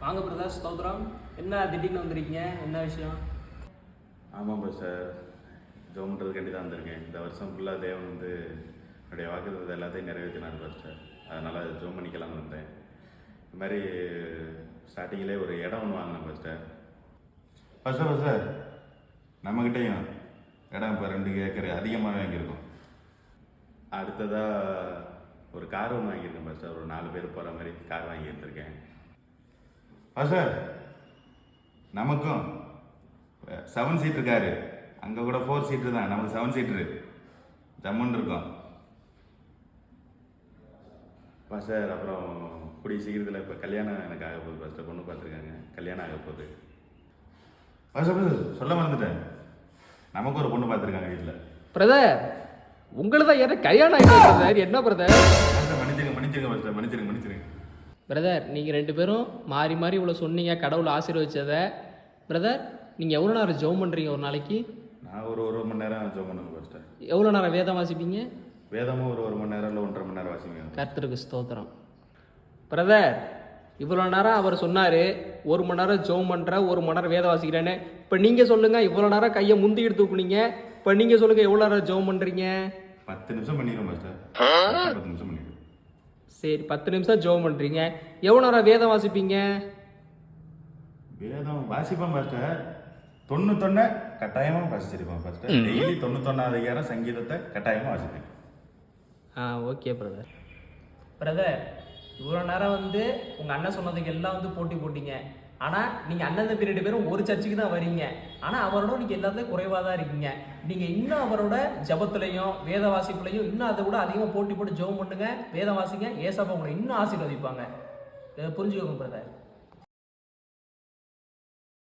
வாங்க பிரதர், ஸ்தோத்திரம். என்ன திடீர்னு வந்திருக்கீங்க, என்ன விஷயம்? ஆமாம் சார், ஜோம் பண்ணுறதுக்காண்டி தான் வந்திருக்கேன். இந்த வருஷம் ஃபுல்லாக தேவன் வந்து என்னுடைய வாக்குத்தத்தத்தை எல்லாத்தையும் நிறைவேற்றினார் சார். அதனால் ஜோம் பண்ணிக்கலாம்னு வந்தேன். இது மாதிரி ஸ்டார்டிங்கிலே ஒரு இடம் ஒன்று வாங்கினேன் சார். நம்மக்கிட்டையும் இடம் இப்போ 2 ஏக்கர் அதிகமாக வாங்கியிருக்கோம். அடுத்ததாக ஒரு கார் ஒன்று வாங்கியிருக்கேன் சார். ஒரு 4 பேர் போகிற மாதிரி கார் வாங்கி எடுத்திருக்கேன் சார். நமக்கும் 7 சீட்ரு காரு, அங்கே கூட 4 சீட்ரு தான், நமக்கு 7 சீட்ரு ஜம்முன்னு இருக்கோம் சார். அப்புறம் கூடிய சீக்கிரத்தில் இப்போ கல்யாணம் எனக்கு ஆக போகுது சார். பொண்ணு பார்த்துருக்காங்க, கல்யாணம் ஆக போகுது சார். சொல்ல மறந்துட்டேன், நமக்கு ஒரு பொண்ணு பார்த்துருக்காங்க வீட்டில். பிரதர், உங்களுக்கு தான் ஏன்னா கல்யாணம் ஆகிட்டு என்ன பிரதர்? மன்னிச்சிருங்க பிரதர், நீங்கள் 2 பேரும் மாறி மாறி இவ்வளோ சொன்னீங்க, கடவுள் ஆசீர்வதிச்சதை. பிரதர், நீங்கள் எவ்வளோ நேரம் ஜெபம் பண்ணுறீங்க ஒரு நாளைக்கு? நான் ஒரு 1 மணி நேரம் ஜெபம் பண்ணுங்க பாஸ்டர். எவ்வளோ நேரம் வேதம் வாசிப்பீங்க? வேதமும் ஒரு 1 மணி நேரம் இல்லை 1.5 மணி நேரம் வாசிப்பீங்க. கர்த்தருக்கு ஸ்தோத்திரம். பிரதர், இவ்வளோ நேரம் அவர் சொன்னார் 1 மணி நேரம் ஜெபம் பண்ணுறேன், 1 மணி நேரம் வேதம் வாசிக்கிறேன்னு. இப்போ நீங்கள் சொல்லுங்கள், இவ்வளோ நேரம் கையை முந்திக்கிட்டு தூக்குனீங்க. இப்போ நீங்கள் சொல்லுங்கள், எவ்வளோ நேரம் ஜெபம் பண்ணுறீங்க? 10 நிமிஷம் பண்ணிடுவோம் பாஸ்டர். 10 நிமிஷம் பண்ணிடுவோம். சரி, 10 நிமிஷம் ஜெபம் பண்ணுறீங்க. எவ்வளோ நேரம் வேதம் வாசிப்பீங்க? வேதம் வாசிப்பேன் பாஸ்டர். 91 கட்டாயமாக வாசிச்சிருப்பேன் பாஸ்டர். டெய்லி 91வது அதிகாரம் சங்கீதத்தை கட்டாயமாக வாசிப்பேன். Okay brother. பிரதர், இவ்வளோ நேரம் வந்து உங்கள் அண்ணன் சொன்னதுக்கு எல்லாம் வந்து போட்டி போட்டீங்க. ஆனால் நீங்கள் அண்ணன் தம்பி 2 பேரும் ஒரு சர்ச்சுக்கு தான் வரீங்க. ஆனால் அவரோட நீங்கள் எல்லாத்துலேயும் குறைவாக தான் இருக்கீங்க. நீங்கள் இன்னும் அவரோட ஜபத்துலையும் வேத வாசிப்புலையும் இன்னும் அதை விட அதிகமாக போட்டி போட்டு ஜெபம் பண்ணுங்க, வேதம் வாசிங்க. ஏசப்பா உங்களை இன்னும் ஆசீர்வதிப்பாங்க. இதை புரிஞ்சுக்கோங்க பிரதர்.